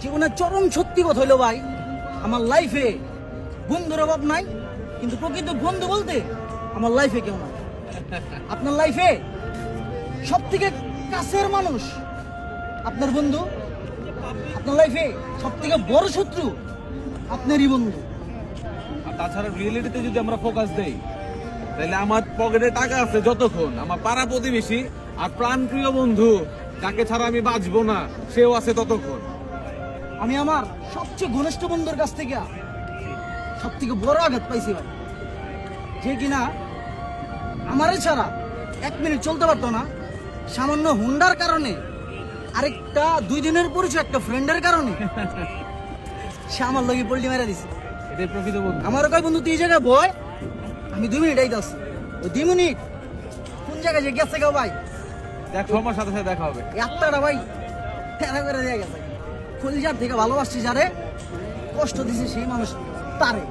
জীবনের চরম সত্যি কথা হইলো ভাই, আমার লাইফে বন্ধুর অভাব নাই, কিন্তু প্রকৃত বন্ধু বলতে আমার লাইফে কেউ নাই। আপনার লাইফে সব থেকে কাছের মানুষ আপনার বন্ধু, আপনার লাইফে সব থেকে বড় শত্রু আপনারই বন্ধু। আর তাছাড়া রিয়েলিটিতে যদি আমরা ফোকাস দেই, তাহলে আমার পকেটে টাকা আছে যতক্ষণ, আমার পাড়া প্রতিবেশী আর প্রাণপ্রিয় বন্ধু যাকে ছাড়া আমি বাঁচবো না সেও আছে ততক্ষণ। আমি আমার সবচেয়ে ঘনিষ্ঠ বন্ধুর কাছ থেকে সব থেকে বড় আঘাত পাইছি ভাই, যে কিনা আমারে ছাড়া 1 মিনিট চলতে পারতো না, সামান্য হুন্ডার কারণে, আরেকটা 2 দিনের পরিচয় একটা ফ্রেন্ডের কারণে সে আমার লগে পোল্টি মেরে দিছে। এটাই প্রকৃত বন্ধু। আমার কয় বন্ধু তুই এই জায়গায় বয়, আমি 2 মিনিট আইতে আসছি। ওই 2 মিনিট কোন জায়গায় যে গেছে গো ভাই, দেখ সময়ের সাথে সাথে দেখা হবে। একটাটা ভাই ফেরা করে দিয়ে গেছে। কলিজার থেকে ভালোবাসছি যারে, কষ্ট দিছে সেই মানুষ তারে।